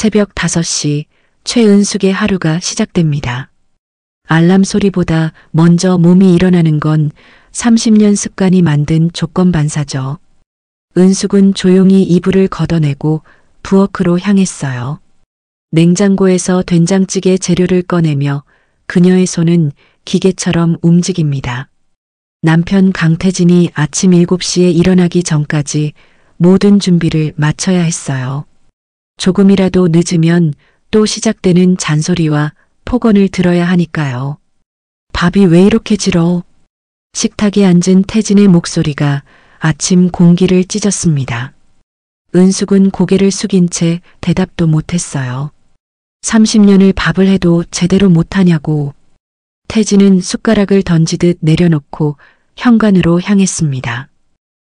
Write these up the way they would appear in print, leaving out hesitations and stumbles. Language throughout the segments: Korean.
새벽 5시 최은숙의 하루가 시작됩니다. 알람 소리보다 먼저 몸이 일어나는 건 30년 습관이 만든 조건 반사죠. 은숙은 조용히 이불을 걷어내고 부엌으로 향했어요. 냉장고에서 된장찌개 재료를 꺼내며 그녀의 손은 기계처럼 움직입니다. 남편 강태진이 아침 7시에 일어나기 전까지 모든 준비를 마쳐야 했어요. 조금이라도 늦으면 또 시작되는 잔소리와 폭언을 들어야 하니까요. 밥이 왜 이렇게 질어? 식탁에 앉은 태진의 목소리가 아침 공기를 찢었습니다. 은숙은 고개를 숙인 채 대답도 못했어요. 30년을 밥을 해도 제대로 못하냐고. 태진은 숟가락을 던지듯 내려놓고 현관으로 향했습니다.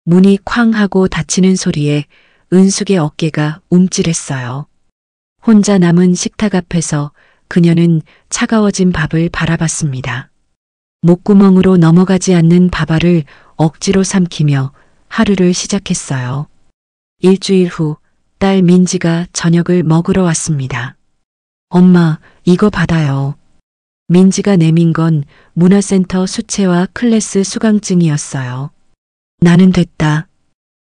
문이 쾅 하고 닫히는 소리에 은숙의 어깨가 움찔했어요. 혼자 남은 식탁 앞에서 그녀는 차가워진 밥을 바라봤습니다. 목구멍으로 넘어가지 않는 밥알을 억지로 삼키며 하루를 시작했어요. 일주일 후 딸 민지가 저녁을 먹으러 왔습니다. 엄마, 이거 받아요. 민지가 내민 건 문화센터 수채화 클래스 수강증이었어요. 나는 됐다.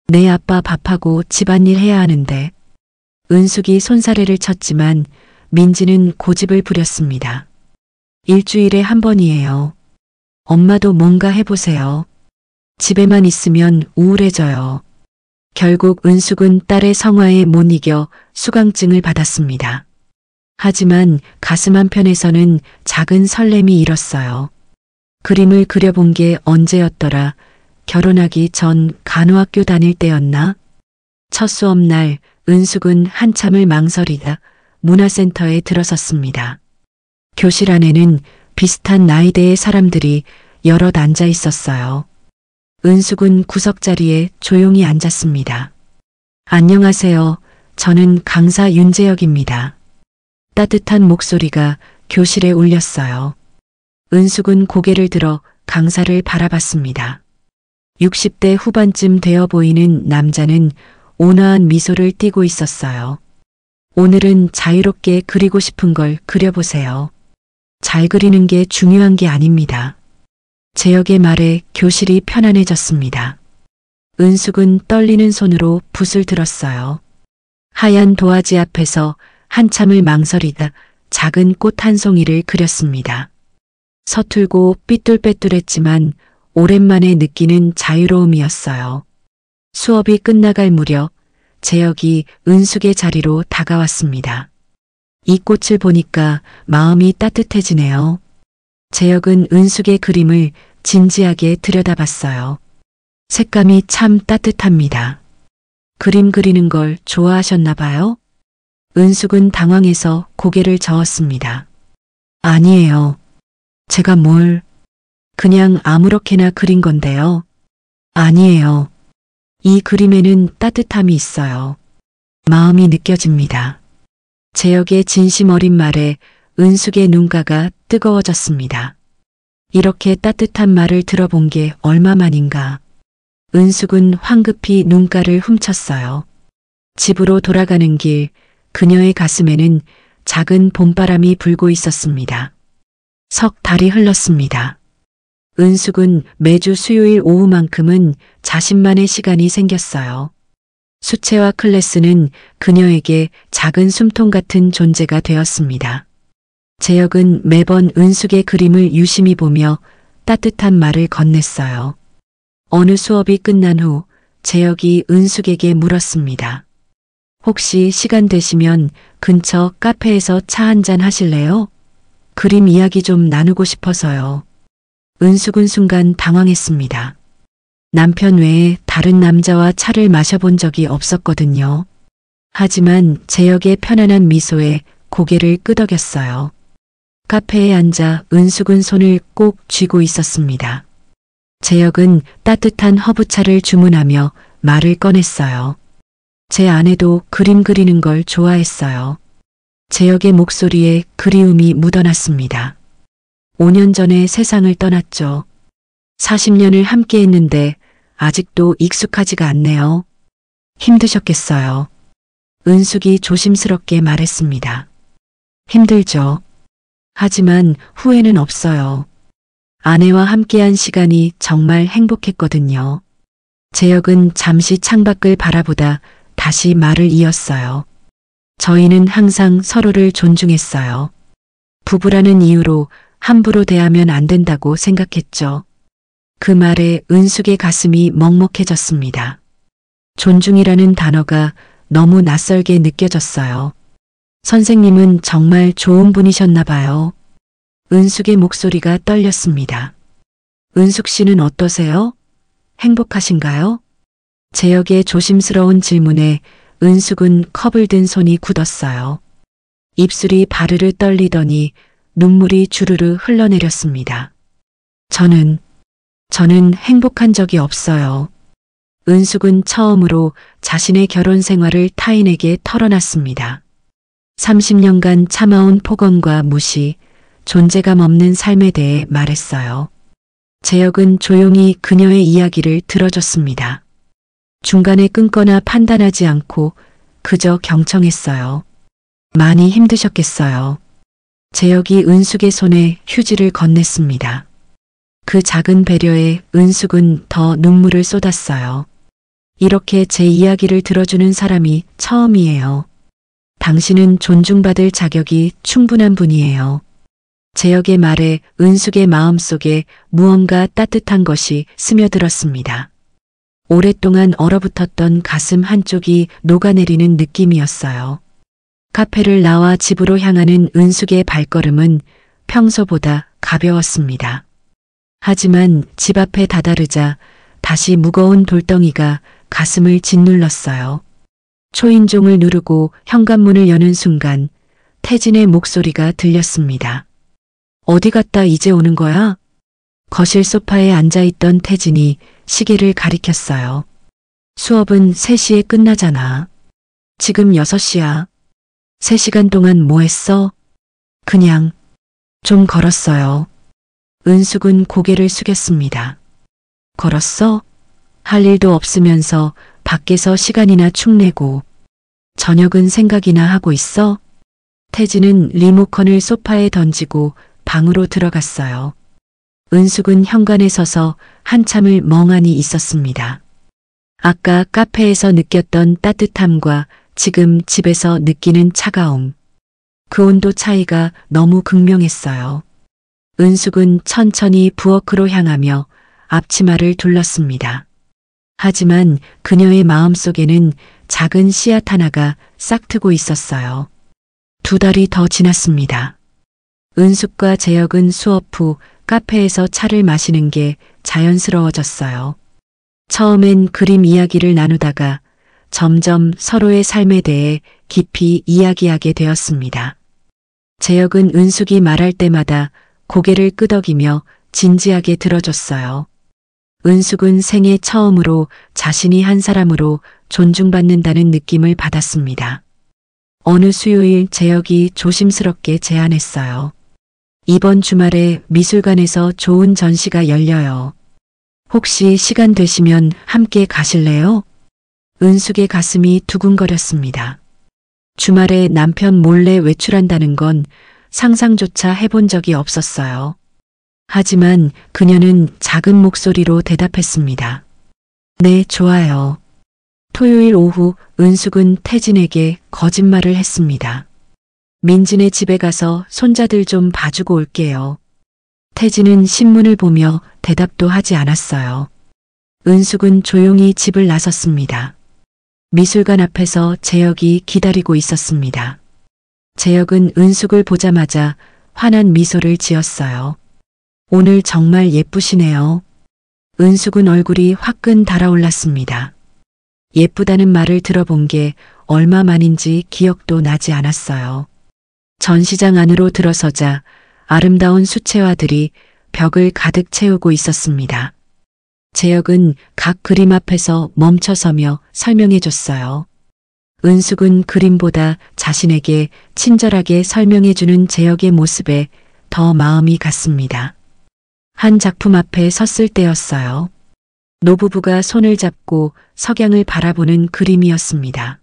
내 아빠 밥하고 집안일 해야 하는데. 은숙이 손사래를 쳤지만 민지는 고집을 부렸습니다. 일주일에 한 번이에요. 엄마도 뭔가 해보세요. 집에만 있으면 우울해져요. 결국 은숙은 딸의 성화에 못 이겨 수강증을 받았습니다. 하지만 가슴 한편에서는 작은 설렘이 일었어요. 그림을 그려본 게 언제였더라? 결혼하기 전 간호학교 다닐 때였나? 첫 수업날 은숙은 한참을 망설이다 문화센터에 들어섰습니다. 교실 안에는 비슷한 나이대의 사람들이 여럿 앉아 있었어요. 은숙은 구석자리에 조용히 앉았습니다. 안녕하세요. 저는 강사 윤재혁입니다. 따뜻한 목소리가 교실에 울렸어요. 은숙은 고개를 들어 강사를 바라봤습니다. 60대 후반쯤 되어 보이는 남자는 온화한 미소를 띠고 있었어요. 오늘은 자유롭게 그리고 싶은 걸 그려보세요. 잘 그리는 게 중요한 게 아닙니다. 재혁의 말에 교실이 편안해졌습니다. 은숙은 떨리는 손으로 붓을 들었어요. 하얀 도화지 앞에서 한참을 망설이다 작은 꽃 한 송이를 그렸습니다. 서툴고 삐뚤빼뚤했지만 오랜만에 느끼는 자유로움이었어요. 수업이 끝나갈 무렵 재혁이 은숙의 자리로 다가왔습니다. 이 꽃을 보니까 마음이 따뜻해지네요. 재혁은 은숙의 그림을 진지하게 들여다봤어요. 색감이 참 따뜻합니다. 그림 그리는 걸 좋아하셨나 봐요? 은숙은 당황해서 고개를 저었습니다. 아니에요. 제가 뭘... 그냥 아무렇게나 그린 건데요. 아니에요. 이 그림에는 따뜻함이 있어요. 마음이 느껴집니다. 재혁의 진심 어린 말에 은숙의 눈가가 뜨거워졌습니다. 이렇게 따뜻한 말을 들어본 게 얼마만인가. 은숙은 황급히 눈가를 훔쳤어요. 집으로 돌아가는 길 그녀의 가슴에는 작은 봄바람이 불고 있었습니다. 석 달이 흘렀습니다. 은숙은 매주 수요일 오후만큼은 자신만의 시간이 생겼어요. 수채화 클래스는 그녀에게 작은 숨통 같은 존재가 되었습니다. 재혁은 매번 은숙의 그림을 유심히 보며 따뜻한 말을 건넸어요. 어느 수업이 끝난 후 재혁이 은숙에게 물었습니다. 혹시 시간 되시면 근처 카페에서 차 한잔 하실래요? 그림 이야기 좀 나누고 싶어서요. 은숙은 순간 당황했습니다. 남편 외에 다른 남자와 차를 마셔본 적이 없었거든요. 하지만 재혁의 편안한 미소에 고개를 끄덕였어요. 카페에 앉아 은숙은 손을 꼭 쥐고 있었습니다. 재혁은 따뜻한 허브차를 주문하며 말을 꺼냈어요. 제 아내도 그림 그리는 걸 좋아했어요. 재혁의 목소리에 그리움이 묻어났습니다. 5년 전에 세상을 떠났죠. 40년을 함께 했는데 아직도 익숙하지가 않네요. 힘드셨겠어요. 은숙이 조심스럽게 말했습니다. 힘들죠. 하지만 후회는 없어요. 아내와 함께한 시간이 정말 행복했거든요. 재혁은 잠시 창밖을 바라보다 다시 말을 이었어요. 저희는 항상 서로를 존중했어요. 부부라는 이유로 함부로 대하면 안 된다고 생각했죠. 그 말에 은숙의 가슴이 먹먹해졌습니다. 존중이라는 단어가 너무 낯설게 느껴졌어요. 선생님은 정말 좋은 분이셨나 봐요. 은숙의 목소리가 떨렸습니다. 은숙 씨는 어떠세요? 행복하신가요? 재혁의 조심스러운 질문에 은숙은 컵을 든 손이 굳었어요. 입술이 바르르 떨리더니 눈물이 주르르 흘러내렸습니다. 저는 행복한 적이 없어요. 은숙은 처음으로 자신의 결혼 생활을 타인에게 털어놨습니다. 30년간 참아온 폭언과 무시, 존재감 없는 삶에 대해 말했어요. 재혁은 조용히 그녀의 이야기를 들어줬습니다. 중간에 끊거나 판단하지 않고 그저 경청했어요. 많이 힘드셨겠어요. 재혁이 은숙의 손에 휴지를 건넸습니다. 그 작은 배려에 은숙은 더 눈물을 쏟았어요. 이렇게 제 이야기를 들어주는 사람이 처음이에요. 당신은 존중받을 자격이 충분한 분이에요. 재혁의 말에 은숙의 마음속에 무언가 따뜻한 것이 스며들었습니다. 오랫동안 얼어붙었던 가슴 한쪽이 녹아내리는 느낌이었어요. 카페를 나와 집으로 향하는 은숙의 발걸음은 평소보다 가벼웠습니다. 하지만 집 앞에 다다르자 다시 무거운 돌덩이가 가슴을 짓눌렀어요. 초인종을 누르고 현관문을 여는 순간 태진의 목소리가 들렸습니다. 어디 갔다 이제 오는 거야? 거실 소파에 앉아있던 태진이 시계를 가리켰어요. 수업은 3시에 끝나잖아. 지금 6시야. 3시간 동안 뭐 했어? 그냥 좀 걸었어요. 은숙은 고개를 숙였습니다. 걸었어? 할 일도 없으면서 밖에서 시간이나 축내고 저녁은 생각이나 하고 있어? 태진은 리모컨을 소파에 던지고 방으로 들어갔어요. 은숙은 현관에 서서 한참을 멍하니 있었습니다. 아까 카페에서 느꼈던 따뜻함과 지금 집에서 느끼는 차가움. 그 온도 차이가 너무 극명했어요. 은숙은 천천히 부엌으로 향하며 앞치마를 둘렀습니다. 하지만 그녀의 마음속에는 작은 씨앗 하나가 싹트고 있었어요. 2달이 더 지났습니다. 은숙과 재혁은 수업 후 카페에서 차를 마시는 게 자연스러워졌어요. 처음엔 그림 이야기를 나누다가 점점 서로의 삶에 대해 깊이 이야기하게 되었습니다. 재혁은 은숙이 말할 때마다 고개를 끄덕이며 진지하게 들어줬어요. 은숙은 생애 처음으로 자신이 한 사람으로 존중받는다는 느낌을 받았습니다. 어느 수요일 재혁이 조심스럽게 제안했어요. 이번 주말에 미술관에서 좋은 전시가 열려요. 혹시 시간 되시면 함께 가실래요? 은숙의 가슴이 두근거렸습니다. 주말에 남편 몰래 외출한다는 건 상상조차 해본 적이 없었어요. 하지만 그녀는 작은 목소리로 대답했습니다. 네, 좋아요. 토요일 오후 은숙은 태진에게 거짓말을 했습니다. 민진의 집에 가서 손자들 좀 봐주고 올게요. 태진은 신문을 보며 대답도 하지 않았어요. 은숙은 조용히 집을 나섰습니다. 미술관 앞에서 재혁이 기다리고 있었습니다. 재혁은 은숙을 보자마자 환한 미소를 지었어요. 오늘 정말 예쁘시네요. 은숙은 얼굴이 화끈 달아올랐습니다. 예쁘다는 말을 들어본 게 얼마만인지 기억도 나지 않았어요. 전시장 안으로 들어서자 아름다운 수채화들이 벽을 가득 채우고 있었습니다. 재혁은 각 그림 앞에서 멈춰서며 설명해 줬어요. 은숙은 그림보다 자신에게 친절하게 설명해 주는 재혁의 모습에 더 마음이 갔습니다. 한 작품 앞에 섰을 때였어요. 노부부가 손을 잡고 석양을 바라보는 그림이었습니다.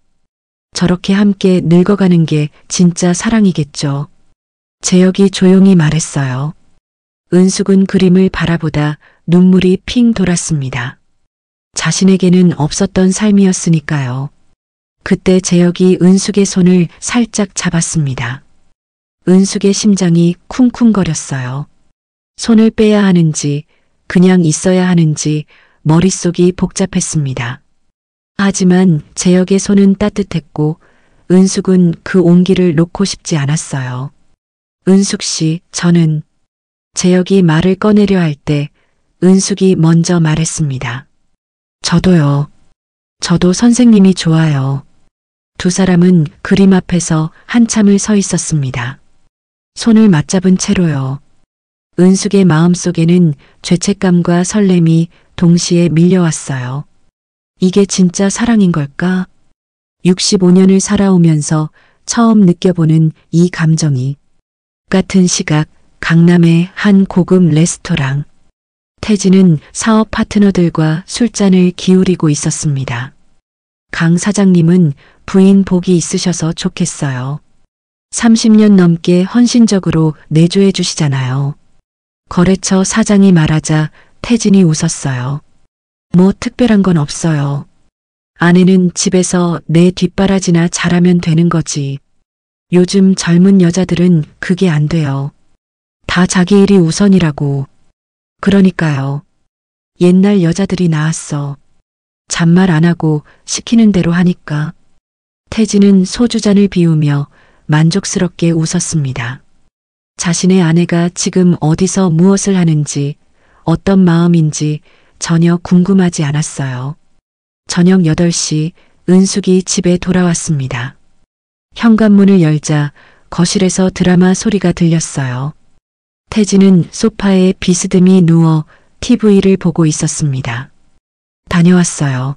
저렇게 함께 늙어가는 게 진짜 사랑이겠죠. 재혁이 조용히 말했어요. 은숙은 그림을 바라보다 눈물이 핑 돌았습니다. 자신에게는 없었던 삶이었으니까요. 그때 재혁이 은숙의 손을 살짝 잡았습니다. 은숙의 심장이 쿵쿵거렸어요. 손을 빼야 하는지 그냥 있어야 하는지 머릿속이 복잡했습니다. 하지만 재혁의 손은 따뜻했고 은숙은 그 온기를 놓고 싶지 않았어요. 은숙 씨, 저는 재혁이 말을 꺼내려 할 때 은숙이 먼저 말했습니다. 저도요. 저도 선생님이 좋아요. 두 사람은 그림 앞에서 한참을 서 있었습니다. 손을 맞잡은 채로요. 은숙의 마음속에는 죄책감과 설렘이 동시에 밀려왔어요. 이게 진짜 사랑인 걸까? 65년을 살아오면서 처음 느껴보는 이 감정이. 같은 시각 강남의 한 고급 레스토랑. 태진은 사업 파트너들과 술잔을 기울이고 있었습니다. 강 사장님은 부인 복이 있으셔서 좋겠어요. 30년 넘게 헌신적으로 내조해 주시잖아요. 거래처 사장이 말하자 태진이 웃었어요. 뭐 특별한 건 없어요. 아내는 집에서 내 뒷바라지나 잘하면 되는 거지. 요즘 젊은 여자들은 그게 안 돼요. 다 자기 일이 우선이라고. 그러니까요. 옛날 여자들이 나았어. 잔말 안 하고 시키는 대로 하니까. 태진은 소주잔을 비우며 만족스럽게 웃었습니다. 자신의 아내가 지금 어디서 무엇을 하는지, 어떤 마음인지 전혀 궁금하지 않았어요. 저녁 8시 은숙이 집에 돌아왔습니다. 현관문을 열자 거실에서 드라마 소리가 들렸어요. 태진은 소파에 비스듬히 누워 TV를 보고 있었습니다. 다녀왔어요.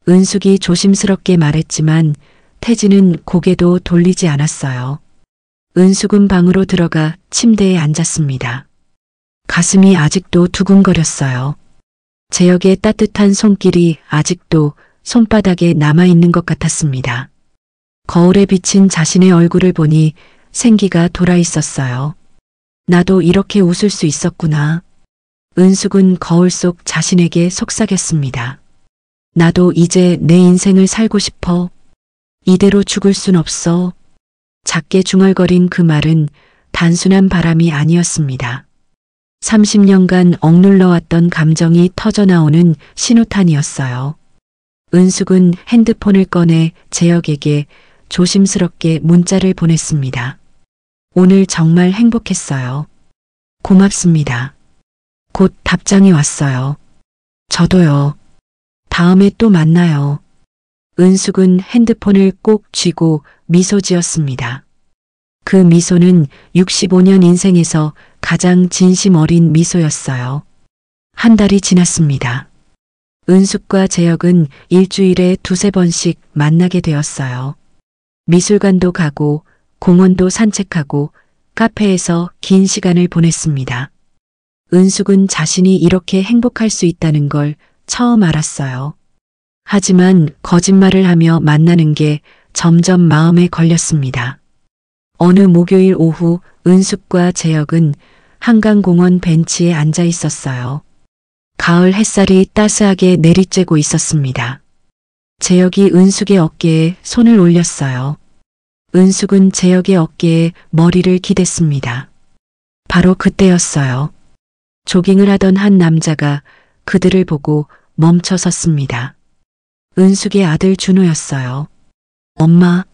은숙이 조심스럽게 말했지만 태진은 고개도 돌리지 않았어요. 은숙은 방으로 들어가 침대에 앉았습니다. 가슴이 아직도 두근거렸어요. 재혁의 따뜻한 손길이 아직도 손바닥에 남아있는 것 같았습니다. 거울에 비친 자신의 얼굴을 보니 생기가 돌아 있었어요. 나도 이렇게 웃을 수 있었구나. 은숙은 거울 속 자신에게 속삭였습니다. 나도 이제 내 인생을 살고 싶어. 이대로 죽을 순 없어. 작게 중얼거린 그 말은 단순한 바람이 아니었습니다. 30년간 억눌러왔던 감정이 터져나오는 신호탄이었어요. 은숙은 핸드폰을 꺼내 재혁에게 조심스럽게 문자를 보냈습니다. 오늘 정말 행복했어요. 고맙습니다. 곧 답장이 왔어요. 저도요. 다음에 또 만나요. 은숙은 핸드폰을 꼭 쥐고 미소 지었습니다. 그 미소는 65년 인생에서 가장 진심 어린 미소였어요. 한 달이 지났습니다. 은숙과 재혁은 일주일에 2~3번씩 만나게 되었어요. 미술관도 가고 공원도 산책하고 카페에서 긴 시간을 보냈습니다. 은숙은 자신이 이렇게 행복할 수 있다는 걸 처음 알았어요. 하지만 거짓말을 하며 만나는 게 점점 마음에 걸렸습니다. 어느 목요일 오후 은숙과 재혁은 한강공원 벤치에 앉아 있었어요. 가을 햇살이 따스하게 내리쬐고 있었습니다. 재혁이 은숙의 어깨에 손을 올렸어요. 은숙은 재혁의 어깨에 머리를 기댔습니다. 바로 그때였어요. 조깅을 하던 한 남자가 그들을 보고 멈춰 섰습니다. 은숙의 아들 준호였어요. 엄마.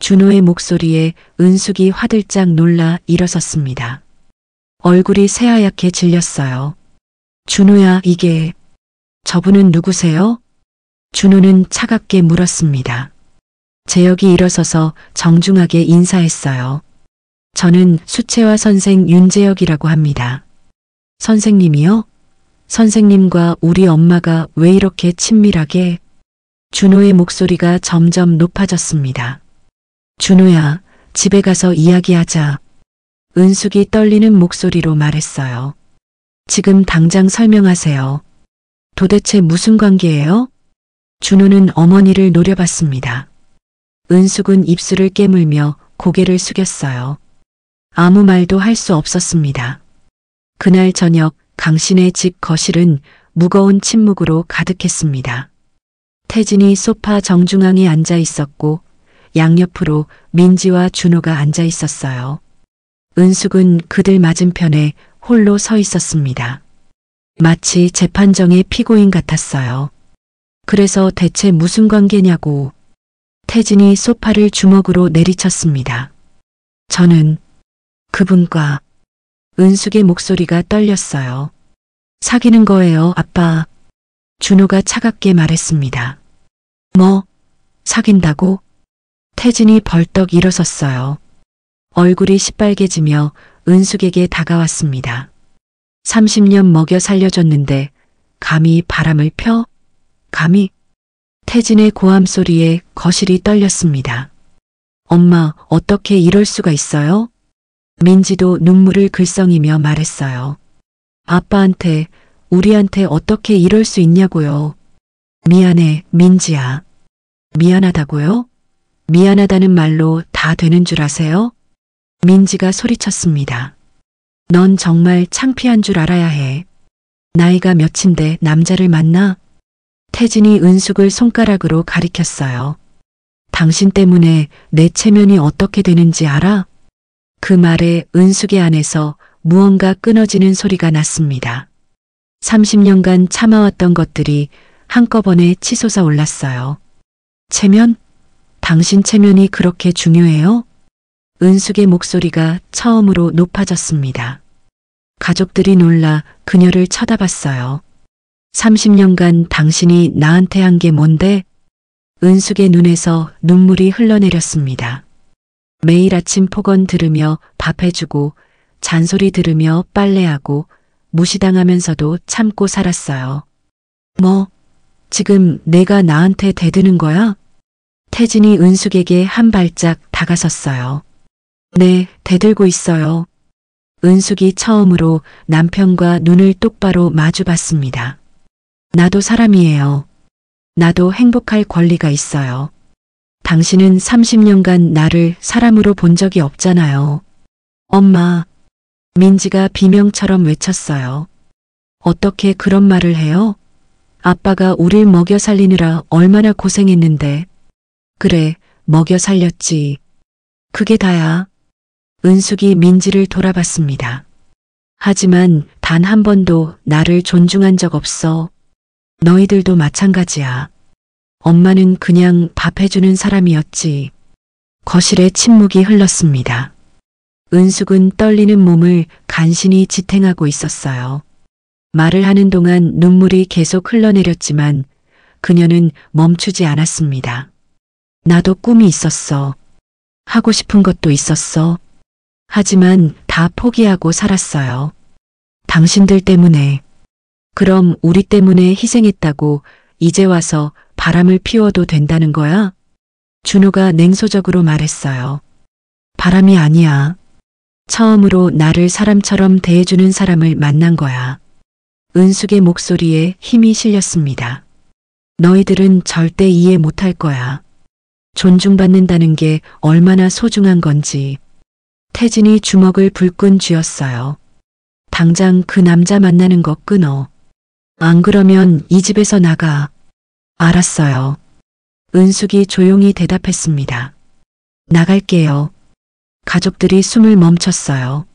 준호의 목소리에 은숙이 화들짝 놀라 일어섰습니다. 얼굴이 새하얗게 질렸어요. 준호야, 이게 저분은 누구세요? 준호는 차갑게 물었습니다. 재혁이 일어서서 정중하게 인사했어요. 저는 수채화 선생 윤재혁이라고 합니다. 선생님이요? 선생님과 우리 엄마가 왜 이렇게 친밀하게? 준호의 목소리가 점점 높아졌습니다. 준호야, 집에 가서 이야기하자. 은숙이 떨리는 목소리로 말했어요. 지금 당장 설명하세요. 도대체 무슨 관계예요? 준호는 어머니를 노려봤습니다. 은숙은 입술을 깨물며 고개를 숙였어요. 아무 말도 할 수 없었습니다. 그날 저녁 강신의 집 거실은 무거운 침묵으로 가득했습니다. 태진이 소파 정중앙에 앉아 있었고 양옆으로 민지와 준호가 앉아 있었어요. 은숙은 그들 맞은편에 홀로 서 있었습니다. 마치 재판정의 피고인 같았어요. 그래서 대체 무슨 관계냐고. 태진이 소파를 주먹으로 내리쳤습니다. 저는 그분과 은숙의 목소리가 떨렸어요. 사귀는 거예요, 아빠. 준호가 차갑게 말했습니다. 뭐, 사귄다고? 태진이 벌떡 일어섰어요. 얼굴이 시빨개지며 은숙에게 다가왔습니다. 30년 먹여 살려줬는데 감히 바람을 펴? 감히? 태진의 고함 소리에 거실이 떨렸습니다. 엄마, 어떻게 이럴 수가 있어요? 민지도 눈물을 글썽이며 말했어요. 아빠한테, 우리한테 어떻게 이럴 수 있냐고요. 미안해, 민지야. 미안하다고요? 미안하다는 말로 다 되는 줄 아세요? 민지가 소리쳤습니다. 넌 정말 창피한 줄 알아야 해. 나이가 몇인데 남자를 만나? 태진이 은숙을 손가락으로 가리켰어요. 당신 때문에 내 체면이 어떻게 되는지 알아? 그 말에 은숙의 안에서 무언가 끊어지는 소리가 났습니다. 30년간 참아왔던 것들이 한꺼번에 치솟아 올랐어요. 체면? 당신 체면이 그렇게 중요해요? 은숙의 목소리가 처음으로 높아졌습니다. 가족들이 놀라 그녀를 쳐다봤어요. 30년간 당신이 나한테 한 게 뭔데? 은숙의 눈에서 눈물이 흘러내렸습니다. 매일 아침 폭언 들으며 밥해주고 잔소리 들으며 빨래하고 무시당하면서도 참고 살았어요. 뭐, 지금 내가 나한테 대드는 거야? 태진이 은숙에게 한 발짝 다가섰어요. 네, 대들고 있어요. 은숙이 처음으로 남편과 눈을 똑바로 마주봤습니다. 나도 사람이에요. 나도 행복할 권리가 있어요. 당신은 30년간 나를 사람으로 본 적이 없잖아요. 엄마, 민지가 비명처럼 외쳤어요. 어떻게 그런 말을 해요? 아빠가 우릴 먹여 살리느라 얼마나 고생했는데. 그래, 먹여 살렸지. 그게 다야. 은숙이 민지를 돌아봤습니다. 하지만 단 한 번도 나를 존중한 적 없어. 너희들도 마찬가지야. 엄마는 그냥 밥 해주는 사람이었지. 거실에 침묵이 흘렀습니다. 은숙은 떨리는 몸을 간신히 지탱하고 있었어요. 말을 하는 동안 눈물이 계속 흘러내렸지만 그녀는 멈추지 않았습니다. 나도 꿈이 있었어. 하고 싶은 것도 있었어. 하지만 다 포기하고 살았어요. 당신들 때문에. 그럼 우리 때문에 희생했다고 이제 와서 바람을 피워도 된다는 거야? 준호가 냉소적으로 말했어요. 바람이 아니야. 처음으로 나를 사람처럼 대해주는 사람을 만난 거야. 은숙의 목소리에 힘이 실렸습니다. 너희들은 절대 이해 못할 거야. 존중받는다는 게 얼마나 소중한 건지. 태진이 주먹을 불끈 쥐었어요. 당장 그 남자 만나는 거 끊어. 안 그러면 이 집에서 나가. 알았어요. 은숙이 조용히 대답했습니다. 나갈게요. 가족들이 숨을 멈췄어요.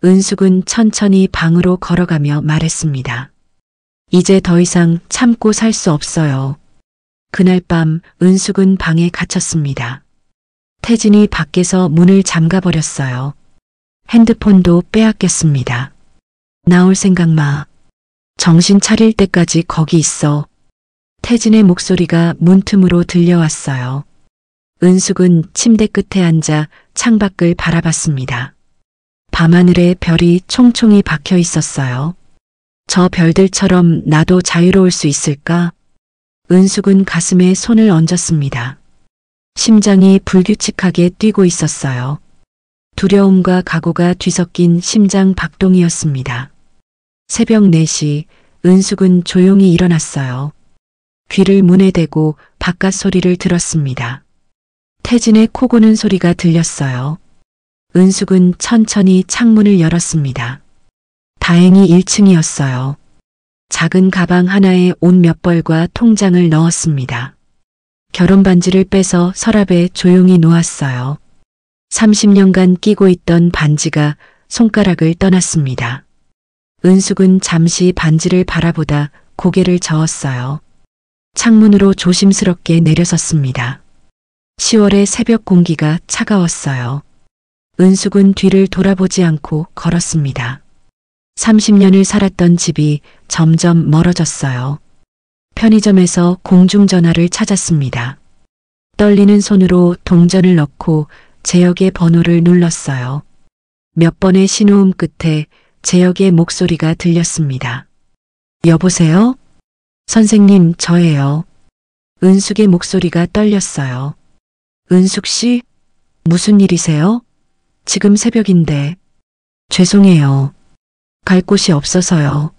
은숙은 천천히 방으로 걸어가며 말했습니다. 이제 더 이상 참고 살 수 없어요. 그날 밤 은숙은 방에 갇혔습니다. 태진이 밖에서 문을 잠가버렸어요. 핸드폰도 빼앗겼습니다. 나올 생각 마. 정신 차릴 때까지 거기 있어. 태진의 목소리가 문틈으로 들려왔어요. 은숙은 침대 끝에 앉아 창밖을 바라봤습니다. 밤하늘에 별이 총총히 박혀 있었어요. 저 별들처럼 나도 자유로울 수 있을까? 은숙은 가슴에 손을 얹었습니다. 심장이 불규칙하게 뛰고 있었어요. 두려움과 각오가 뒤섞인 심장 박동이었습니다. 새벽 4시 은숙은 조용히 일어났어요. 귀를 문에 대고 바깥 소리를 들었습니다. 태진의 코 고는 소리가 들렸어요. 은숙은 천천히 창문을 열었습니다. 다행히 1층이었어요. 작은 가방 하나에 옷 몇 벌과 통장을 넣었습니다. 결혼 반지를 빼서 서랍에 조용히 놓았어요. 30년간 끼고 있던 반지가 손가락을 떠났습니다. 은숙은 잠시 반지를 바라보다 고개를 저었어요. 창문으로 조심스럽게 내려섰습니다. 10월의 새벽 공기가 차가웠어요. 은숙은 뒤를 돌아보지 않고 걸었습니다. 30년을 살았던 집이 점점 멀어졌어요. 편의점에서 공중전화를 찾았습니다. 떨리는 손으로 동전을 넣고 재혁의 번호를 눌렀어요. 몇 번의 신호음 끝에 재혁의 목소리가 들렸습니다. 여보세요? 선생님, 저예요. 은숙의 목소리가 떨렸어요. 은숙 씨? 무슨 일이세요? 지금 새벽인데. 죄송해요. 갈 곳이 없어서요.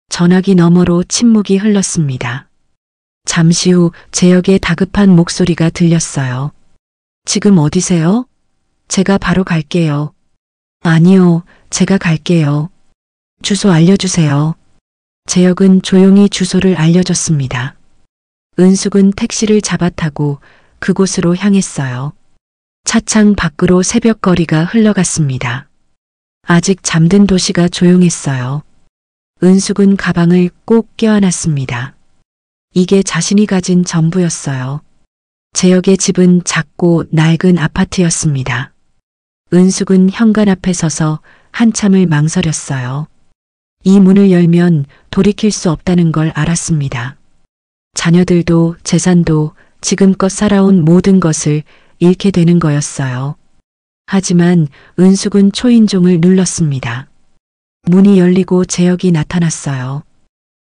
전화기 너머로 침묵이 흘렀습니다. 잠시 후 재혁의 다급한 목소리가 들렸어요. 지금 어디세요? 제가 바로 갈게요. 아니요, 제가 갈게요. 주소 알려주세요. 재혁은 조용히 주소를 알려줬습니다. 은숙은 택시를 잡아타고 그곳으로 향했어요. 차창 밖으로 새벽거리가 흘러갔습니다. 아직 잠든 도시가 조용했어요. 은숙은 가방을 꼭 껴안았습니다. 이게 자신이 가진 전부였어요. 재혁의 집은 작고 낡은 아파트였습니다. 은숙은 현관 앞에 서서 한참을 망설였어요. 이 문을 열면 돌이킬 수 없다는 걸 알았습니다. 자녀들도 재산도 지금껏 살아온 모든 것을 잃게 되는 거였어요. 하지만 은숙은 초인종을 눌렀습니다. 문이 열리고 재혁이 나타났어요.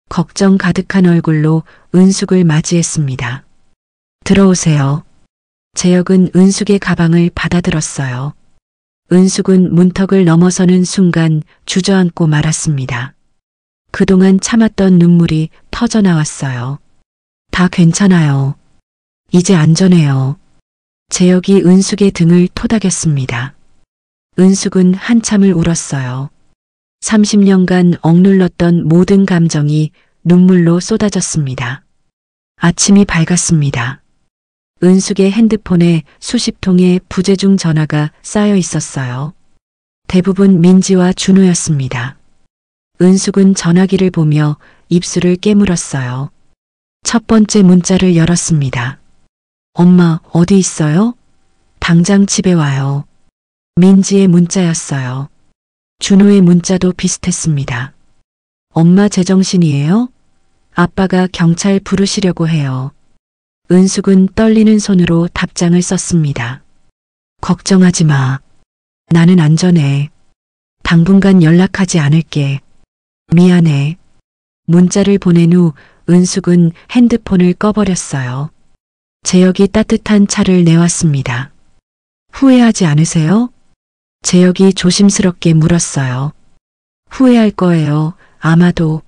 걱정 가득한 얼굴로 은숙을 맞이했습니다. 들어오세요. 재혁은 은숙의 가방을 받아들었어요. 은숙은 문턱을 넘어서는 순간 주저앉고 말았습니다. 그동안 참았던 눈물이 터져나왔어요. 다 괜찮아요. 이제 안전해요. 재혁이 은숙의 등을 토닥였습니다. 은숙은 한참을 울었어요. 30년간 억눌렀던 모든 감정이 눈물로 쏟아졌습니다. 아침이 밝았습니다. 은숙의 핸드폰에 수십 통의 부재중 전화가 쌓여 있었어요. 대부분 민지와 준호였습니다. 은숙은 전화기를 보며 입술을 깨물었어요. 첫 번째 문자를 열었습니다. 엄마, 어디 있어요? 당장 집에 와요. 민지의 문자였어요. 준호의 문자도 비슷했습니다. 엄마 제정신이에요? 아빠가 경찰 부르시려고 해요. 은숙은 떨리는 손으로 답장을 썼습니다. 걱정하지 마. 나는 안전해. 당분간 연락하지 않을게. 미안해. 문자를 보낸 후 은숙은 핸드폰을 꺼버렸어요. 재혁이 따뜻한 차를 내왔습니다. 후회하지 않으세요? 재혁이 조심스럽게 물었어요. 후회할 거예요. 아마도.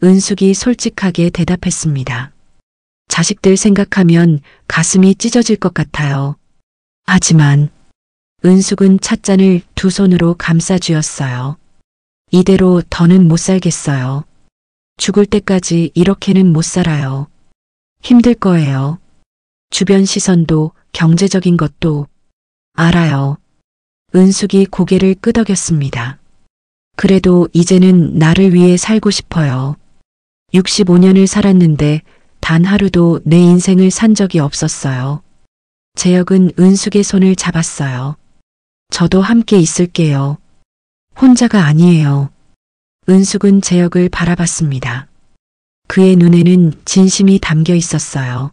은숙이 솔직하게 대답했습니다. 자식들 생각하면 가슴이 찢어질 것 같아요. 하지만 은숙은 찻잔을 두 손으로 감싸쥐었어요. 이대로 더는 못 살겠어요. 죽을 때까지 이렇게는 못 살아요. 힘들 거예요. 주변 시선도 경제적인 것도 알아요. 은숙이 고개를 끄덕였습니다. 그래도 이제는 나를 위해 살고 싶어요. 65년을 살았는데 단 하루도 내 인생을 산 적이 없었어요. 재혁은 은숙의 손을 잡았어요. 저도 함께 있을게요. 혼자가 아니에요. 은숙은 재혁을 바라봤습니다. 그의 눈에는 진심이 담겨 있었어요.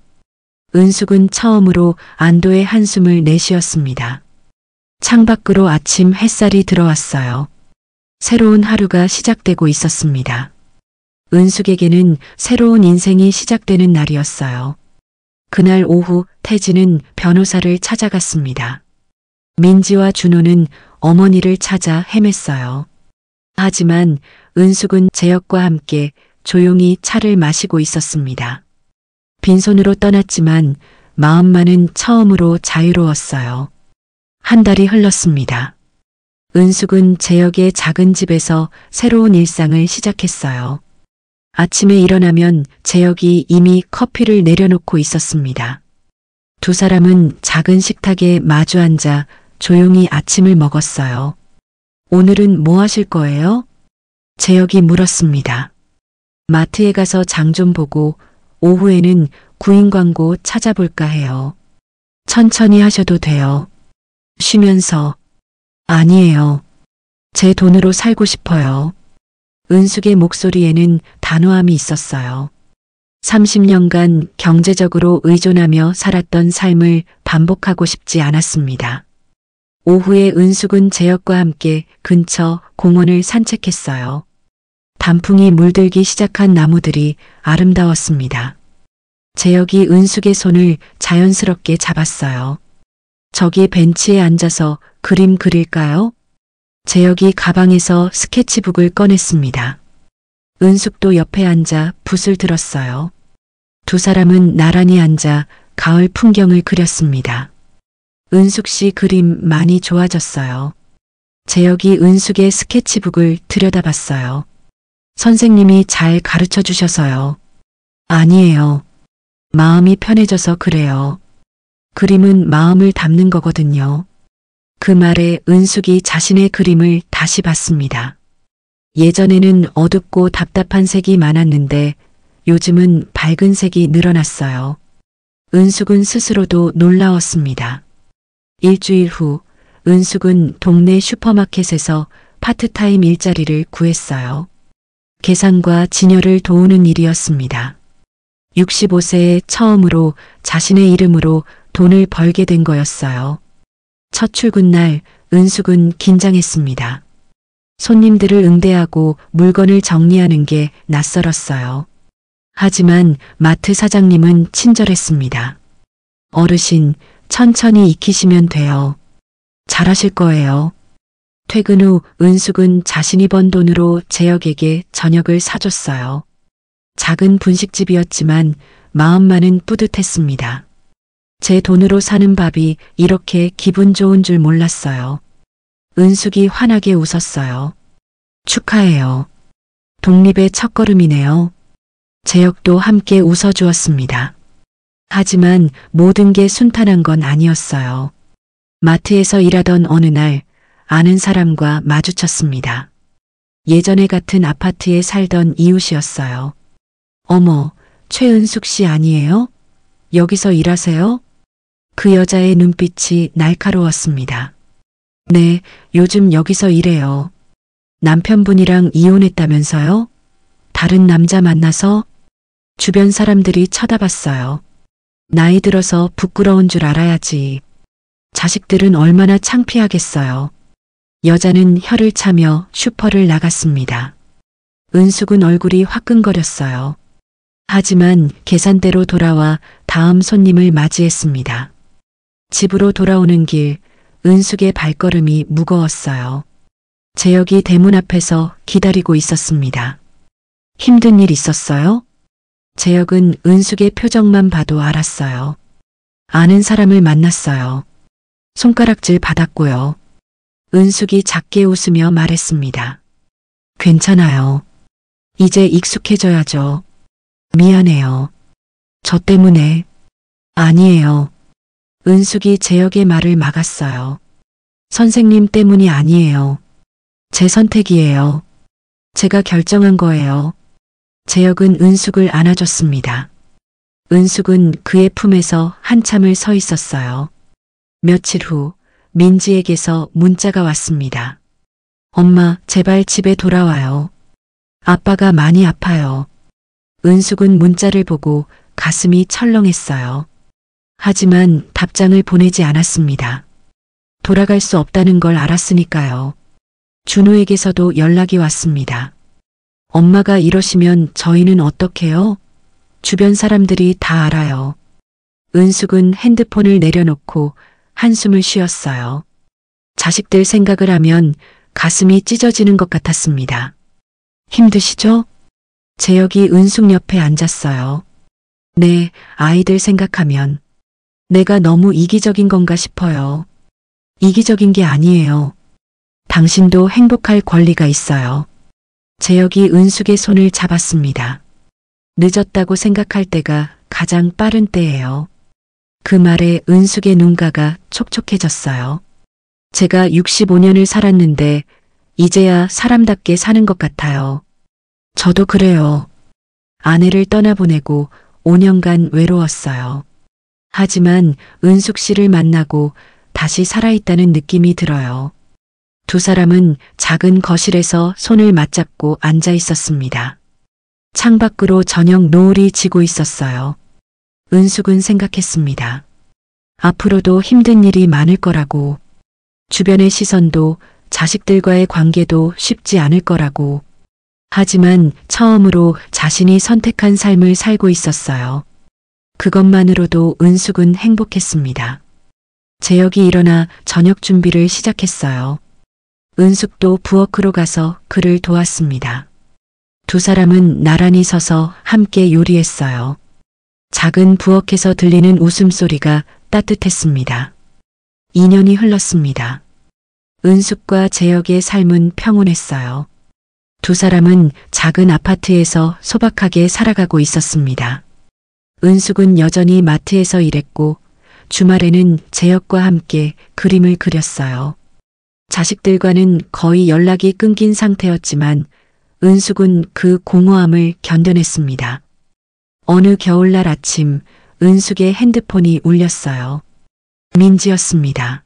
은숙은 처음으로 안도의 한숨을 내쉬었습니다. 창밖으로 아침 햇살이 들어왔어요. 새로운 하루가 시작되고 있었습니다. 은숙에게는 새로운 인생이 시작되는 날이었어요. 그날 오후 태진은 변호사를 찾아갔습니다. 민지와 준호는 어머니를 찾아 헤맸어요. 하지만 은숙은 재혁과 함께 조용히 차를 마시고 있었습니다. 빈손으로 떠났지만 마음만은 처음으로 자유로웠어요. 한 달이 흘렀습니다. 은숙은 재혁의 작은 집에서 새로운 일상을 시작했어요. 아침에 일어나면 재혁이 이미 커피를 내려놓고 있었습니다. 두 사람은 작은 식탁에 마주 앉아 조용히 아침을 먹었어요. 오늘은 뭐 하실 거예요? 재혁이 물었습니다. 마트에 가서 장 좀 보고 오후에는 구인 광고 찾아볼까 해요. 천천히 하셔도 돼요. 쉬면서. 아니에요. 제 돈으로 살고 싶어요. 은숙의 목소리에는 단호함이 있었어요. 30년간 경제적으로 의존하며 살았던 삶을 반복하고 싶지 않았습니다. 오후에 은숙은 재혁과 함께 근처 공원을 산책했어요. 단풍이 물들기 시작한 나무들이 아름다웠습니다. 재혁이 은숙의 손을 자연스럽게 잡았어요. 저기 벤치에 앉아서 그림 그릴까요? 재혁이 가방에서 스케치북을 꺼냈습니다. 은숙도 옆에 앉아 붓을 들었어요. 두 사람은 나란히 앉아 가을 풍경을 그렸습니다. 은숙 씨 그림 많이 좋아졌어요. 재혁이 은숙의 스케치북을 들여다봤어요. 선생님이 잘 가르쳐 주셔서요. 아니에요. 마음이 편해져서 그래요. 그림은 마음을 담는 거거든요. 그 말에 은숙이 자신의 그림을 다시 봤습니다. 예전에는 어둡고 답답한 색이 많았는데 요즘은 밝은 색이 늘어났어요. 은숙은 스스로도 놀라웠습니다. 일주일 후 은숙은 동네 슈퍼마켓에서 파트타임 일자리를 구했어요. 계산과 진열을 도우는 일이었습니다. 65세에 처음으로 자신의 이름으로 돈을 벌게 된 거였어요. 첫 출근 날 은숙은 긴장했습니다. 손님들을 응대하고 물건을 정리하는 게 낯설었어요. 하지만 마트 사장님은 친절했습니다. 어르신, 천천히 익히시면 돼요. 잘하실 거예요. 퇴근 후 은숙은 자신이 번 돈으로 재혁에게 저녁을 사줬어요. 작은 분식집이었지만 마음만은 뿌듯했습니다. 제 돈으로 사는 밥이 이렇게 기분 좋은 줄 몰랐어요. 은숙이 환하게 웃었어요. 축하해요. 독립의 첫걸음이네요. 재혁도 함께 웃어주었습니다. 하지만 모든 게 순탄한 건 아니었어요. 마트에서 일하던 어느 날 아는 사람과 마주쳤습니다. 예전에 같은 아파트에 살던 이웃이었어요. 어머, 최은숙 씨 아니에요? 여기서 일하세요? 그 여자의 눈빛이 날카로웠습니다. 네, 요즘 여기서 일해요. 남편분이랑 이혼했다면서요? 다른 남자 만나서? 주변 사람들이 쳐다봤어요. 나이 들어서 부끄러운 줄 알아야지. 자식들은 얼마나 창피하겠어요. 여자는 혀를 차며 슈퍼를 나갔습니다. 은숙은 얼굴이 화끈거렸어요. 하지만 계산대로 돌아와 다음 손님을 맞이했습니다. 집으로 돌아오는 길, 은숙의 발걸음이 무거웠어요. 재혁이 대문 앞에서 기다리고 있었습니다. 힘든 일 있었어요? 재혁은 은숙의 표정만 봐도 알았어요. 아는 사람을 만났어요. 손가락질 받았고요. 은숙이 작게 웃으며 말했습니다. 괜찮아요. 이제 익숙해져야죠. 미안해요. 저 때문에. 아니에요. 은숙이 재혁의 말을 막았어요. 선생님 때문이 아니에요. 제 선택이에요. 제가 결정한 거예요. 재혁은 은숙을 안아줬습니다. 은숙은 그의 품에서 한참을 서 있었어요. 며칠 후 민지에게서 문자가 왔습니다. 엄마, 제발 집에 돌아와요. 아빠가 많이 아파요. 은숙은 문자를 보고 가슴이 철렁했어요. 하지만 답장을 보내지 않았습니다. 돌아갈 수 없다는 걸 알았으니까요. 준호에게서도 연락이 왔습니다. 엄마가 이러시면 저희는 어떡해요? 주변 사람들이 다 알아요. 은숙은 핸드폰을 내려놓고 한숨을 쉬었어요. 자식들 생각을 하면 가슴이 찢어지는 것 같았습니다. 힘드시죠? 재혁이 은숙 옆에 앉았어요. 네, 아이들 생각하면. 내가 너무 이기적인 건가 싶어요. 이기적인 게 아니에요. 당신도 행복할 권리가 있어요. 재혁이 은숙의 손을 잡았습니다. 늦었다고 생각할 때가 가장 빠른 때예요. 그 말에 은숙의 눈가가 촉촉해졌어요. 제가 65년을 살았는데 이제야 사람답게 사는 것 같아요. 저도 그래요. 아내를 떠나보내고 5년간 외로웠어요. 하지만 은숙 씨를 만나고 다시 살아있다는 느낌이 들어요. 두 사람은 작은 거실에서 손을 맞잡고 앉아 있었습니다. 창밖으로 저녁 노을이 지고 있었어요. 은숙은 생각했습니다. 앞으로도 힘든 일이 많을 거라고, 주변의 시선도 자식들과의 관계도 쉽지 않을 거라고. 하지만 처음으로 자신이 선택한 삶을 살고 있었어요. 그것만으로도 은숙은 행복했습니다. 재혁이 일어나 저녁 준비를 시작했어요. 은숙도 부엌으로 가서 그를 도왔습니다. 두 사람은 나란히 서서 함께 요리했어요. 작은 부엌에서 들리는 웃음소리가 따뜻했습니다. 2년이 흘렀습니다. 은숙과 재혁의 삶은 평온했어요. 두 사람은 작은 아파트에서 소박하게 살아가고 있었습니다. 은숙은 여전히 마트에서 일했고 주말에는 재혁과 함께 그림을 그렸어요. 자식들과는 거의 연락이 끊긴 상태였지만 은숙은 그 공허함을 견뎌냈습니다. 어느 겨울날 아침 은숙의 핸드폰이 울렸어요. 민지였습니다.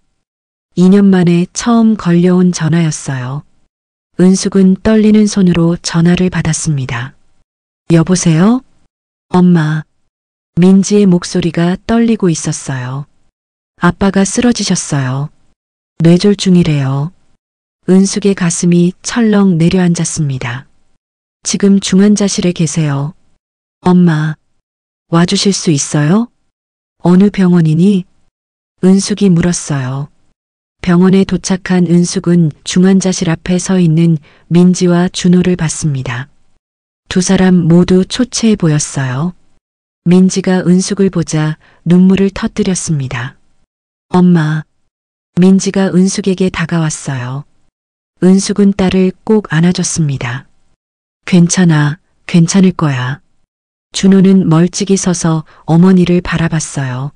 2년 만에 처음 걸려온 전화였어요. 은숙은 떨리는 손으로 전화를 받았습니다. 여보세요? 엄마. 민지의 목소리가 떨리고 있었어요. 아빠가 쓰러지셨어요. 뇌졸중이래요. 은숙의 가슴이 철렁 내려앉았습니다. 지금 중환자실에 계세요. 엄마, 와주실 수 있어요? 어느 병원이니? 은숙이 물었어요. 병원에 도착한 은숙은 중환자실 앞에 서 있는 민지와 준호를 봤습니다. 두 사람 모두 초췌해 보였어요. 민지가 은숙을 보자 눈물을 터뜨렸습니다. 엄마. 민지가 은숙에게 다가왔어요. 은숙은 딸을 꼭 안아줬습니다. 괜찮아, 괜찮을 거야. 준호는 멀찍이 서서 어머니를 바라봤어요.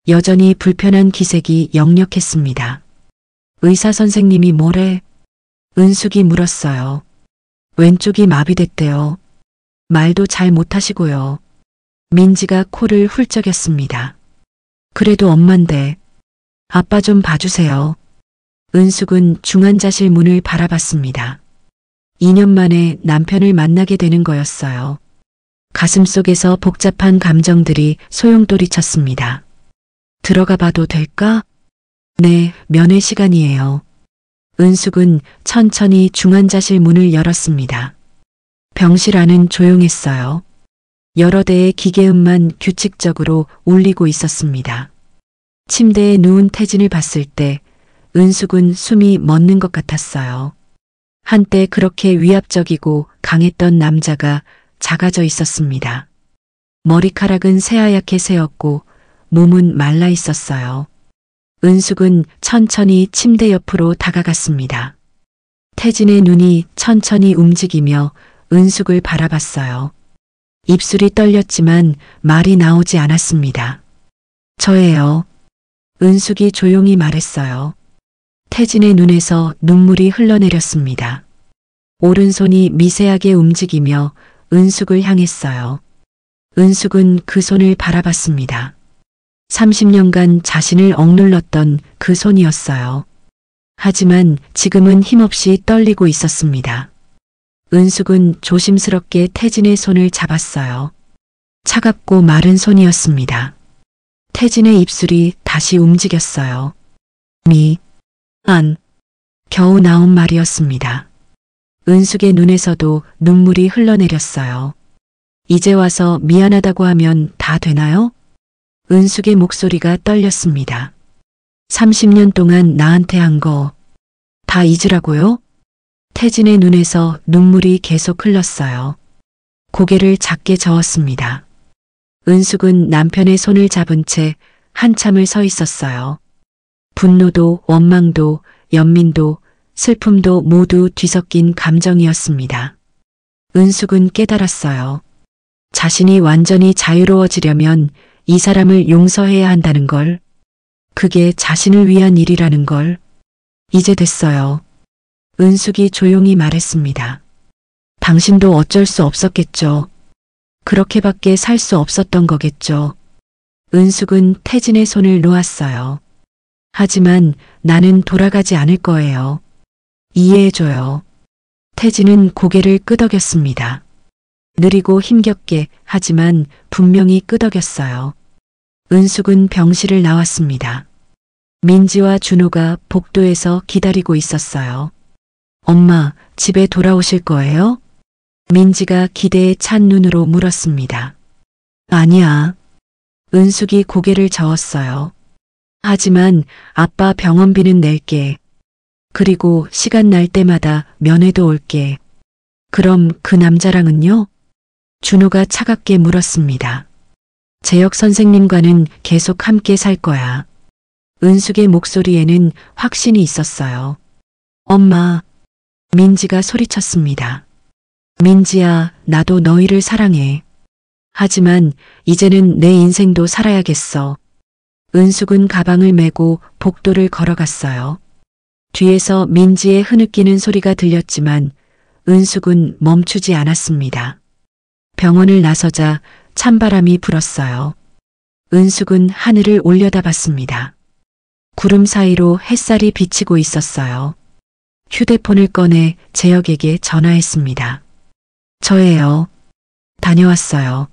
여전히 불편한 기색이 역력했습니다. 의사 선생님이 뭐래? 은숙이 물었어요. 왼쪽이 마비됐대요. 말도 잘 못하시고요. 민지가 코를 훌쩍였습니다. 그래도 엄만데. 아빠 좀 봐주세요. 은숙은 중환자실 문을 바라봤습니다. 2년 만에 남편을 만나게 되는 거였어요. 가슴속에서 복잡한 감정들이 소용돌이쳤습니다. 들어가 봐도 될까? 네, 면회 시간이에요. 은숙은 천천히 중환자실 문을 열었습니다. 병실 안은 조용했어요. 여러 대의 기계음만 규칙적으로 울리고 있었습니다. 침대에 누운 태진을 봤을 때 은숙은 숨이 멎는 것 같았어요. 한때 그렇게 위압적이고 강했던 남자가 작아져 있었습니다. 머리카락은 새하얗게 새었고 몸은 말라 있었어요. 은숙은 천천히 침대 옆으로 다가갔습니다. 태진의 눈이 천천히 움직이며 은숙을 바라봤어요. 입술이 떨렸지만 말이 나오지 않았습니다. 저예요. 은숙이 조용히 말했어요. 태진의 눈에서 눈물이 흘러내렸습니다. 오른손이 미세하게 움직이며 은숙을 향했어요. 은숙은 그 손을 바라봤습니다. 30년간 자신을 억눌렀던 그 손이었어요. 하지만 지금은 힘없이 떨리고 있었습니다. 은숙은 조심스럽게 태진의 손을 잡았어요. 차갑고 마른 손이었습니다. 태진의 입술이 다시 움직였어요. 겨우 나온 말이었습니다. 은숙의 눈에서도 눈물이 흘러내렸어요. 이제 와서 미안하다고 하면 다 되나요? 은숙의 목소리가 떨렸습니다. 30년 동안 나한테 한 거 다 잊으라고요? 태진의 눈에서 눈물이 계속 흘렀어요. 고개를 작게 저었습니다. 은숙은 남편의 손을 잡은 채 한참을 서 있었어요. 분노도 원망도 연민도 슬픔도 모두 뒤섞인 감정이었습니다. 은숙은 깨달았어요. 자신이 완전히 자유로워지려면 이 사람을 용서해야 한다는 걸, 그게 자신을 위한 일이라는 걸. 이제 됐어요. 은숙이 조용히 말했습니다. 당신도 어쩔 수 없었겠죠. 그렇게밖에 살 수 없었던 거겠죠. 은숙은 태진의 손을 놓았어요. 하지만 나는 돌아가지 않을 거예요. 이해해줘요. 태진은 고개를 끄덕였습니다. 느리고 힘겹게 하지만 분명히 끄덕였어요. 은숙은 병실을 나왔습니다. 민지와 준호가 복도에서 기다리고 있었어요. 엄마, 집에 돌아오실 거예요? 민지가 기대에 찬 눈으로 물었습니다. 아니야. 은숙이 고개를 저었어요. 하지만 아빠 병원비는 낼게. 그리고 시간 날 때마다 면회도 올게. 그럼 그 남자랑은요? 준호가 차갑게 물었습니다. 재혁 선생님과는 계속 함께 살 거야. 은숙의 목소리에는 확신이 있었어요. 엄마, 민지가 소리쳤습니다. 민지야, 나도 너희를 사랑해. 하지만 이제는 내 인생도 살아야겠어. 은숙은 가방을 메고 복도를 걸어갔어요. 뒤에서 민지의 흐느끼는 소리가 들렸지만 은숙은 멈추지 않았습니다. 병원을 나서자 찬바람이 불었어요. 은숙은 하늘을 올려다봤습니다. 구름 사이로 햇살이 비치고 있었어요. 휴대폰을 꺼내 재혁에게 전화했습니다. 저예요. 다녀왔어요.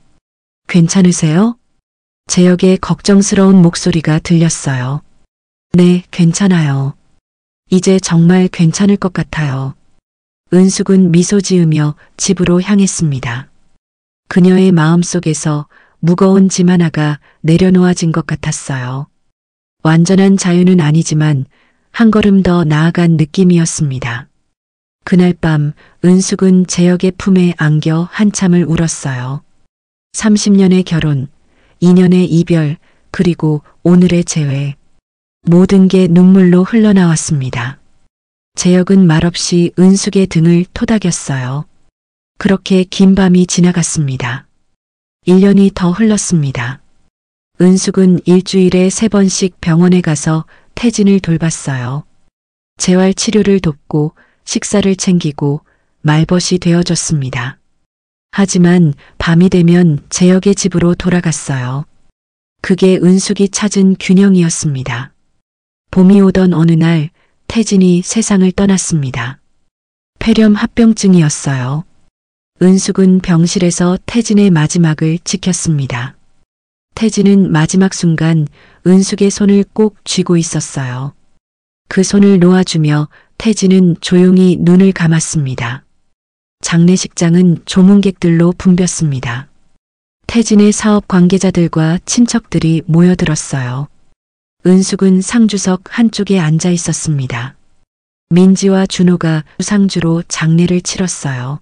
괜찮으세요? 재혁의 걱정스러운 목소리가 들렸어요. 네, 괜찮아요. 이제 정말 괜찮을 것 같아요. 은숙은 미소 지으며 집으로 향했습니다. 그녀의 마음속에서 무거운 짐 하나가 내려놓아진 것 같았어요. 완전한 자유는 아니지만 한 걸음 더 나아간 느낌이었습니다. 그날 밤 은숙은 재혁의 품에 안겨 한참을 울었어요. 30년의 결혼, 2년의 이별, 그리고 오늘의 재회. 모든 게 눈물로 흘러나왔습니다. 재혁은 말없이 은숙의 등을 토닥였어요. 그렇게 긴 밤이 지나갔습니다. 1년이 더 흘렀습니다. 은숙은 일주일에 3번씩 병원에 가서 태진을 돌봤어요. 재활 치료를 돕고 식사를 챙기고 말벗이 되어줬습니다. 하지만 밤이 되면 재혁의 집으로 돌아갔어요. 그게 은숙이 찾은 균형이었습니다. 봄이 오던 어느 날 태진이 세상을 떠났습니다. 폐렴 합병증이었어요. 은숙은 병실에서 태진의 마지막을 지켰습니다. 태진은 마지막 순간 은숙의 손을 꼭 쥐고 있었어요. 그 손을 놓아주며 태진은 조용히 눈을 감았습니다. 장례식장은 조문객들로 붐볐습니다. 태진의 사업 관계자들과 친척들이 모여들었어요. 은숙은 상주석 한쪽에 앉아 있었습니다. 민지와 준호가 상주로 장례를 치렀어요.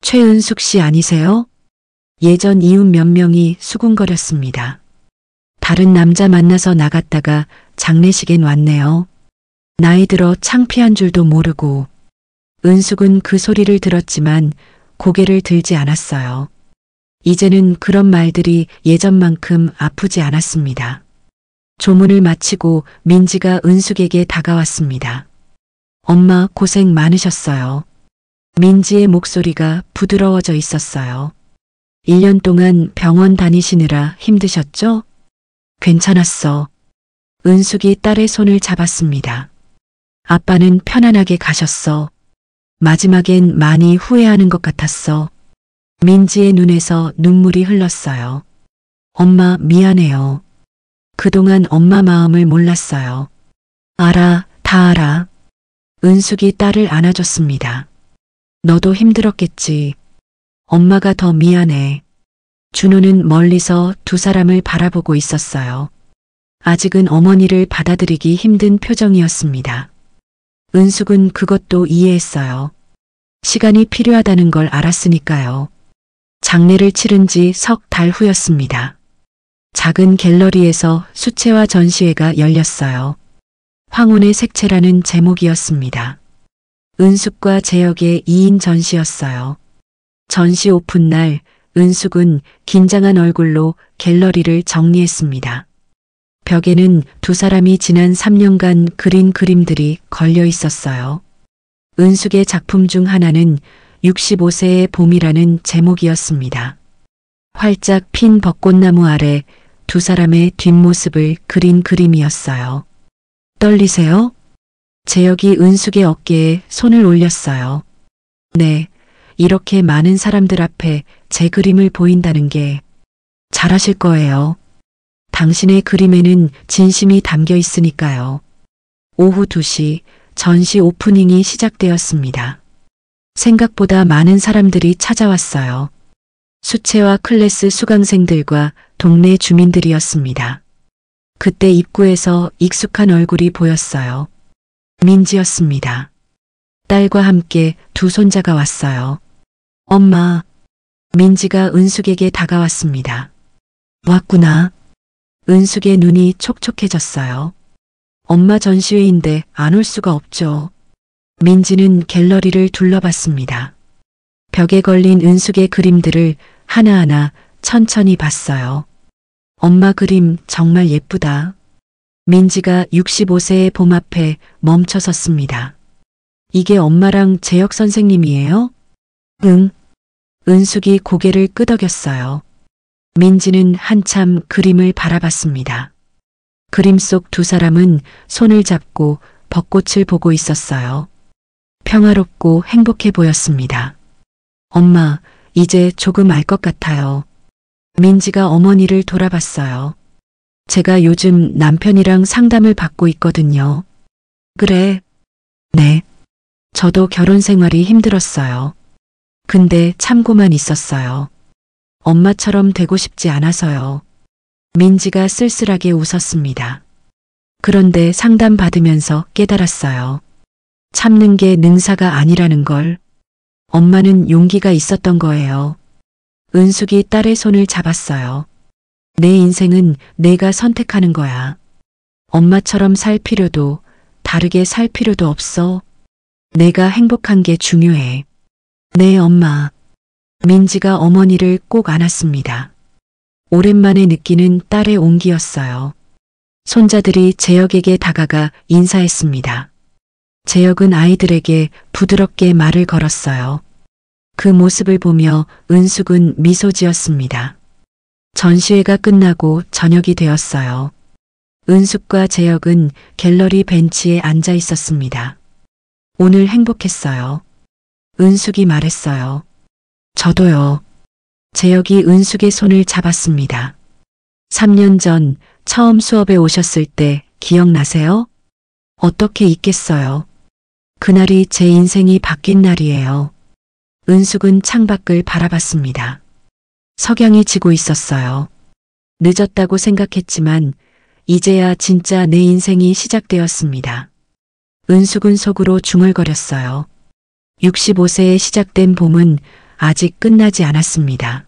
최은숙 씨 아니세요? 예전 이웃 몇 명이 수군거렸습니다. 다른 남자 만나서 나갔다가 장례식엔 왔네요. 나이 들어 창피한 줄도 모르고. 은숙은 그 소리를 들었지만 고개를 들지 않았어요. 이제는 그런 말들이 예전만큼 아프지 않았습니다. 조문을 마치고 민지가 은숙에게 다가왔습니다. 엄마 고생 많으셨어요. 민지의 목소리가 부드러워져 있었어요. 1년 동안 병원 다니시느라 힘드셨죠? 괜찮았어. 은숙이 딸의 손을 잡았습니다. 아빠는 편안하게 가셨어. 마지막엔 많이 후회하는 것 같았어. 민지의 눈에서 눈물이 흘렀어요. 엄마 미안해요. 그동안 엄마 마음을 몰랐어요. 알아, 다 알아. 은숙이 딸을 안아줬습니다. 너도 힘들었겠지. 엄마가 더 미안해. 준호는 멀리서 두 사람을 바라보고 있었어요. 아직은 어머니를 받아들이기 힘든 표정이었습니다. 은숙은 그것도 이해했어요. 시간이 필요하다는 걸 알았으니까요. 장례를 치른 지 석 달 후였습니다. 작은 갤러리에서 수채화 전시회가 열렸어요. 황혼의 색채라는 제목이었습니다. 은숙과 재혁의 2인 전시였어요. 전시 오픈 날 은숙은 긴장한 얼굴로 갤러리를 정리했습니다. 벽에는 두 사람이 지난 3년간 그린 그림들이 걸려 있었어요. 은숙의 작품 중 하나는 65세의 봄이라는 제목이었습니다. 활짝 핀 벚꽃나무 아래 두 사람의 뒷모습을 그린 그림이었어요. 떨리세요? 재혁이 은숙의 어깨에 손을 올렸어요. 네, 이렇게 많은 사람들 앞에 제 그림을 보인다는 게 잘하실 거예요. 당신의 그림에는 진심이 담겨 있으니까요. 오후 2시 전시 오프닝이 시작되었습니다. 생각보다 많은 사람들이 찾아왔어요. 수채화 클래스 수강생들과 동네 주민들이었습니다. 그때 입구에서 익숙한 얼굴이 보였어요. 민지였습니다. 딸과 함께 두 손자가 왔어요. 엄마, 민지가 은숙에게 다가왔습니다. 왔구나. 은숙의 눈이 촉촉해졌어요. 엄마 전시회인데 안 올 수가 없죠. 민지는 갤러리를 둘러봤습니다. 벽에 걸린 은숙의 그림들을 하나하나 천천히 봤어요. 엄마 그림 정말 예쁘다. 민지가 65세의 봄 앞에 멈춰 섰습니다. 이게 엄마랑 재혁 선생님이에요? 응. 은숙이 고개를 끄덕였어요. 민지는 한참 그림을 바라봤습니다. 그림 속 두 사람은 손을 잡고 벚꽃을 보고 있었어요. 평화롭고 행복해 보였습니다. 엄마, 이제 조금 알 것 같아요. 민지가 어머니를 돌아봤어요. 제가 요즘 남편이랑 상담을 받고 있거든요. 그래? 네. 저도 결혼 생활이 힘들었어요. 근데 참고만 있었어요. 엄마처럼 되고 싶지 않아서요. 민지가 쓸쓸하게 웃었습니다. 그런데 상담 받으면서 깨달았어요. 참는 게 능사가 아니라는 걸. 엄마는 용기가 있었던 거예요. 은숙이 딸의 손을 잡았어요. 내 인생은 내가 선택하는 거야. 엄마처럼 살 필요도 다르게 살 필요도 없어. 내가 행복한 게 중요해. 네, 엄마. 민지가 어머니를 꼭 안았습니다. 오랜만에 느끼는 딸의 온기였어요. 손자들이 재혁에게 다가가 인사했습니다. 재혁은 아이들에게 부드럽게 말을 걸었어요. 그 모습을 보며 은숙은 미소 지었습니다. 전시회가 끝나고 저녁이 되었어요. 은숙과 재혁은 갤러리 벤치에 앉아 있었습니다. 오늘 행복했어요. 은숙이 말했어요. 저도요. 재혁이 은숙의 손을 잡았습니다. 3년 전 처음 수업에 오셨을 때 기억나세요? 어떻게 잊겠어요. 그날이 제 인생이 바뀐 날이에요. 은숙은 창밖을 바라봤습니다. 석양이 지고 있었어요. 늦었다고 생각했지만 이제야 진짜 내 인생이 시작되었습니다. 은숙은 속으로 중얼거렸어요. 65세에 시작된 봄은 아직 끝나지 않았습니다.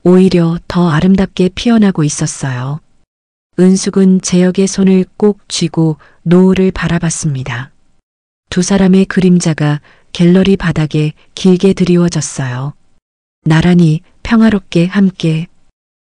오히려 더 아름답게 피어나고 있었어요. 은숙은 재혁의 손을 꼭 쥐고 노을을 바라봤습니다. 두 사람의 그림자가 갤러리 바닥에 길게 드리워졌어요. 나란히 평화롭게 함께